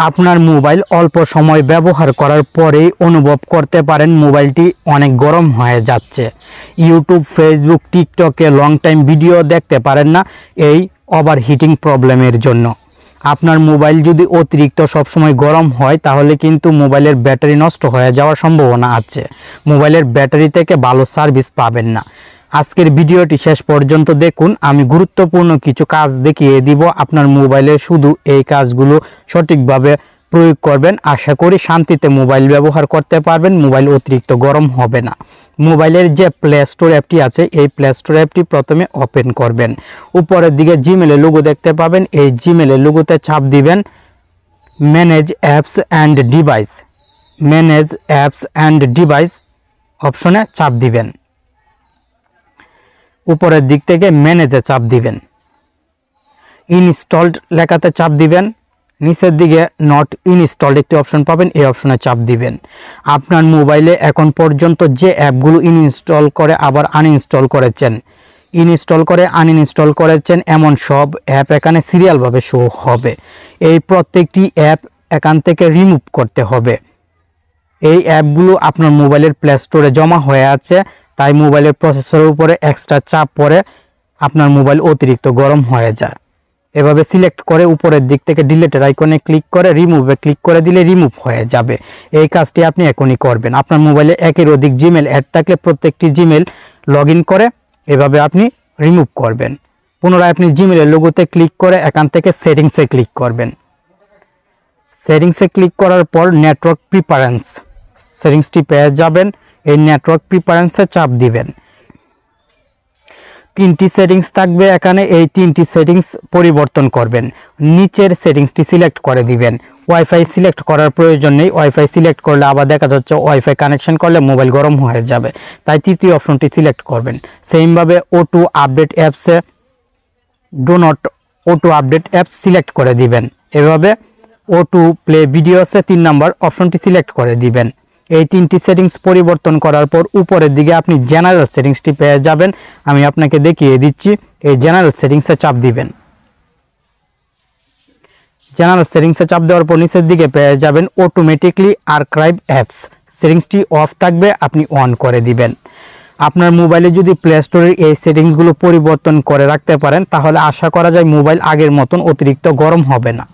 আপনার মোবাইল অল্প সময় ব্যবহার করার পরেই অনুভব করতে পারেন মোবাইলটি অনেক গরম হয়ে যাচ্ছে। ইউটিউব, ফেসবুক, টিকটকে লং টাইম ভিডিও দেখতে পারেন না এই ওভারহিটিং প্রবলেমের জন্য। আপনার মোবাইল যদি অতিরিক্ত সবসময় গরম হয় তাহলে কিন্তু মোবাইলের ব্যাটারি নষ্ট হয়ে যাওয়ার সম্ভাবনা আছে। মোবাইলের ব্যাটারি থেকে ভালো সার্ভিস পাবেন না। আজকের ভিডিওটি শেষ পর্যন্ত দেখুন। আমি গুরুত্বপূর্ণ কিছু কাজ দেখিয়ে দিব। আপনার মোবাইলে শুধু এই কাজগুলো সঠিকভাবে প্রয়োগ করবেন, আশা করি শান্তিতে মোবাইল ব্যবহার করতে পারবেন, মোবাইল অতিরিক্ত গরম হবে না। মোবাইলের যে প্লে স্টোর অ্যাপটি আছে এই প্লে স্টোর অ্যাপটি প্রথমে ওপেন করবেন। উপরের দিকে জিমেলের লোগো দেখতে পাবেন, এই জিমেলের লোগোতে চাপ দিবেন manage apps and device. Manage apps and device অপশনে চাপ দিবেন। উপরের দিক থেকে ম্যানেজে চাপ দিবেন। ইনস্টলড লেখাতে চাপ দিবেন। নিচের দিকে নট ইনস্টলড একটি অপশন পাবেন, এই অপশনে চাপ দিবেন। আপনার মোবাইলে এখন পর্যন্ত যে অ্যাপগুলো ইনস্টল করে আবার আনইনস্টল করেছেন, ইনস্টল করে আনইনস্টল করেছেন এমন সব অ্যাপ এখানে সিরিয়ালভাবে শো হবে। এই প্রত্যেকটি অ্যাপ এখান থেকে রিমুভ করতে হবে। এই অ্যাপগুলো আপনার মোবাইলের প্লে স্টোরে জমা হয়ে আছে, তাই মোবাইলের প্রসেসরের উপরে এক্সট্রা চাপ পড়ে আপনার মোবাইল অতিরিক্ত গরম হয়ে যায়। এভাবে সিলেক্ট করে উপরের দিক থেকে ডিলিটের আইকনে ক্লিক করে রিমুভে ক্লিক করে দিলে রিমুভ হয়ে যাবে। এই কাজটি আপনি এখনই করবেন। আপনার মোবাইলে একের অধিক জিমেল অ্যাড থাকলে প্রত্যেকটি জিমেল লগ ইন করে এভাবে আপনি রিমুভ করবেন। পুনরায় আপনি জিমেলের লোগোতে ক্লিক করে এখান থেকে সেটিংসে ক্লিক করবেন। সেটিংসে ক্লিক করার পর নেটওয়ার্ক প্রিফারেন্স সেটিংসটি পেয়ে যাবেন। এই নেটওয়ার্ক প্রিফারেন্সে চাপ দিবেন। তিনটি সেটিংস থাকবে এখানে, এই তিনটি সেটিংস পরিবর্তন করবেন। নিচের সেটিংসটি সিলেক্ট করে দিবেন। ওয়াইফাই সিলেক্ট করার প্রয়োজন নেই। ওয়াইফাই সিলেক্ট করলে আবার দেখা যাচ্ছে ওয়াইফাই কানেকশন করলে মোবাইল গরম হয়ে যাবে, তাই তৃতীয় অপশনটি সিলেক্ট করবেন। সেমভাবে অটো আপডেট অ্যাপসে do not auto update apps select করে দিবেন। এভাবে অটো প্লে ভিডিওসে 3 নম্বর অপশনটি সিলেক্ট করে দিবেন। এই তিনটি সেটিংস পরিবর্তন করার পর উপরের দিকে আপনি জেনারেল সেটিংসটি পেয়ে যাবেন। আমি আপনাকে দেখিয়ে দিচ্ছি। এই জেনারেল সেটিংসে চাপ দিবেন। জেনারেল সেটিংসে চাপ দেওয়ার পর নিচের দিকে পেয়ে যাবেন অটোমেটিকলি আর্কাইভ অ্যাপস। সেটিংসটি অফ থাকবে, আপনি অন করে দিবেন। আপনার মোবাইলে যদি প্লে স্টোরের এই সেটিংসগুলো পরিবর্তন করে রাখতে পারেন তাহলে আশা করা যায় মোবাইল আগের মতন অতিরিক্ত গরম হবে না।